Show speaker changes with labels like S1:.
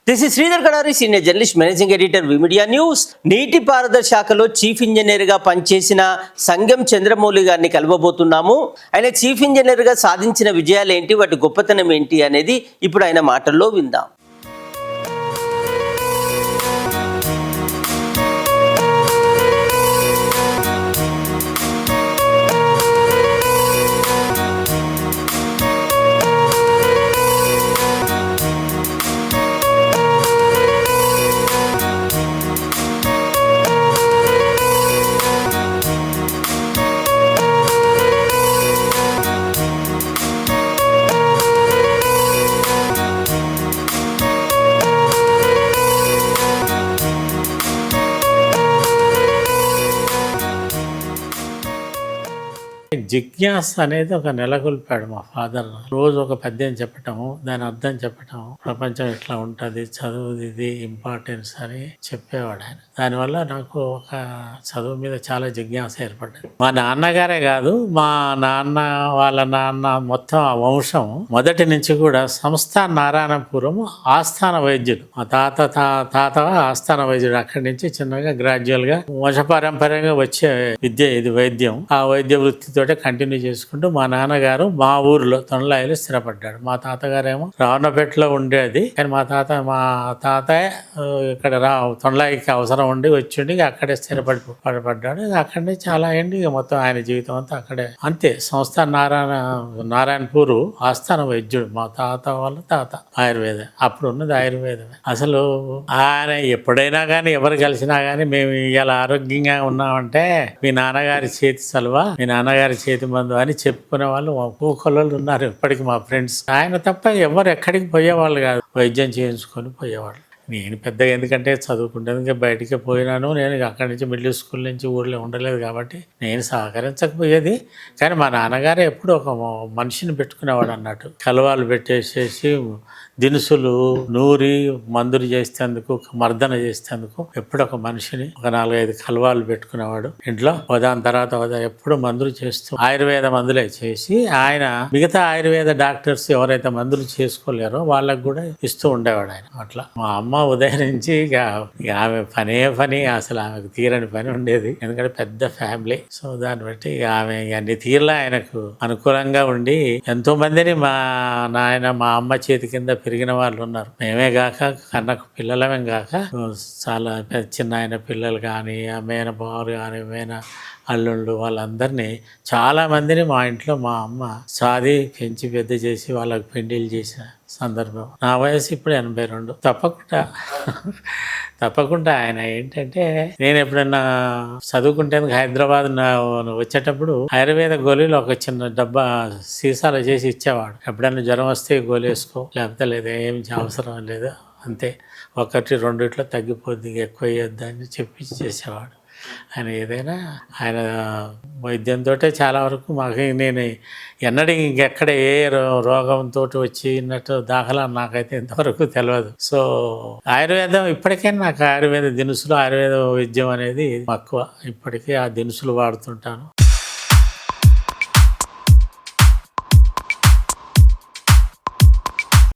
S1: This is Sridhar Kadari, senior journalist, managing editor, V Media news. నీటిపారుదల శాఖలో chief ఇంజనీర్గా పనిచేసిన సంగం చంద్రమౌళి గారిని కలవబోతున్నాము. ఆయన చీఫ్ ఇంజనీర్గా సాధించిన విజయాలు ఏంటి, వాటి గొప్పతనం ఏంటి అనేది ఇప్పుడు ఆయన మాటల్లో విందాం.
S2: జిజ్ఞాస అనేది ఒక నెలకొల్పాడు మా ఫాదర్. రోజు ఒక పద్యం చెప్పటం, దాని అర్థం చెప్పటం, ప్రపంచం ఎట్లా ఉంటుంది, చదువు ఇది ఇంపార్టెన్స్ అని చెప్పేవాడు ఆయన. దానివల్ల నాకు ఒక చదువు మీద చాలా జిజ్ఞాస ఏర్పడ్డది. మా నాన్నగారే కాదు, మా నాన్న వాళ్ళ నాన్న మొత్తం ఆ వంశం మొదటి నుంచి కూడా సంస్థాన నారాయణపురం ఆస్థాన వైద్యులు. మా తాత ఆస్థాన వైద్యుడు. అక్కడి నుంచి చిన్నగా గ్రాడ్యువల్గా వంశపారంపర్యంగా వచ్చే విద్య ఇది, వైద్యం. ఆ వైద్య వృత్తితోటే కంటిన్యూ చేసుకుంటూ మా నాన్నగారు మా ఊరిలో తొండలాయిలో స్థిరపడ్డాడు. మా తాతగారేమో రావణపేటలో ఉండేది, కానీ మా తాతయ్య ఇక్కడ తొండలాయికి అవసరం ఉండి వచ్చిండి అక్కడే స్థిరపడ్డాడు. అక్కడనే చాలా ఏంటి మొత్తం ఆయన జీవితం అంతా అక్కడే. అంతే. సంస్థ నారాయణపూర్ ఆస్థాన వైద్యుడు మా తాత వాళ్ళ తాత. ఆయుర్వేద అప్పుడు ఉన్నది ఆయుర్వేదమే. అసలు ఆయన ఎప్పుడైనా కానీ ఎవరు కలిసినా కానీ మేము ఇలా ఆరోగ్యంగా ఉన్నామంటే మీ నాన్నగారి చేతి సలువా, మీ నాన్నగారి చేతి మందు అని చెప్పుకునే వాళ్ళు ఒక్కొక్కళ్ళు ఉన్నారు ఇప్పటికి మా ఫ్రెండ్స్. ఆయన తప్ప ఎవరు ఎక్కడికి పోయేవాళ్ళు కాదు, వైద్యం చేయించుకొని పోయేవాళ్ళు. నేను పెద్దగా ఎందుకంటే చదువుకుంటాను, ఇంకా బయటికి పోయినాను. నేను అక్కడి నుంచి మిడిల్ స్కూల్ నుంచి ఊళ్ళో ఉండలేదు కాబట్టి నేను సహకరించకపోయేది. కానీ మా నాన్నగారే ఎప్పుడు ఒక మనిషిని పెట్టుకునేవాడు అన్నట్టు. కలవాలు పెట్టేసేసి దినుసులు నూరి మందులు చేసేందుకు, మర్దన చేసేందుకు ఎప్పుడు ఒక మనిషిని, ఒక 4-5 కలవాలు పెట్టుకునేవాడు ఇంట్లో. దాని తర్వాత ఎప్పుడు మందులు చేస్తూ ఆయుర్వేద మందులే చేసి ఆయన మిగతా ఆయుర్వేద డాక్టర్స్ ఎవరైతే మందులు చేసుకోలేరో వాళ్ళకు కూడా ఇస్తూ ఉండేవాడు ఆయన. అట్లా మా అమ్మ ఉదయం నుంచి ఇక ఆమె పని, అసలు ఆమెకు తీరని పని ఉండేది. ఎందుకంటే పెద్ద ఫ్యామిలీ. సో దాన్ని బట్టి ఆమె అన్ని తీరులా ఆయనకు అనుకూలంగా ఉండి ఎంతో మందిని మా అమ్మ చేతి కింద పెరిగిన వాళ్ళు ఉన్నారు. మేమే గాక కన్నకు పిల్లలమే గాక చాలా చిన్న ఆయన పిల్లలు కానీ, మేన బావలు కానీ, మేన అల్లుళ్ళు వాళ్ళందరినీ చాలా మందిని మా ఇంట్లో మా అమ్మ సాది పెంచి పెద్ద చేసి వాళ్ళకి పెండిళ్ళు చేసిన సందర్భం. నా వయసు ఇప్పుడు 82. తప్పకుండా ఆయన ఏంటంటే, నేను ఎప్పుడన్నా చదువుకుంటే హైదరాబాద్ వచ్చేటప్పుడు ఆయుర్వేద గోళీలు ఒక చిన్న డబ్బా సీసాలు చేసి ఇచ్చేవాడు. ఎప్పుడన్నా జ్వరం వస్తే గోళీ వేసుకో, లేకపోతే లేదా ఏం అవసరం లేదు, అంతే 1-2 తగ్గిపోద్ది, ఎక్కువ వేయొద్దని చెప్పి చేసేవాడు. ఆయన ఏదైనా ఆయన వైద్యంతో చాలా వరకు మాకు, నేను ఎన్నడూ ఇంకెక్కడ ఏ రోగంతో వచ్చినట్టు దాఖలా నాకైతే ఇంతవరకు తెలియదు. సో ఆయుర్వేదం ఇప్పటికైనా నాకు ఆయుర్వేద దినుసులు, ఆయుర్వేద వైద్యం అనేది తక్కువ. ఇప్పటికీ ఆ దినుసులు వాడుతుంటాను.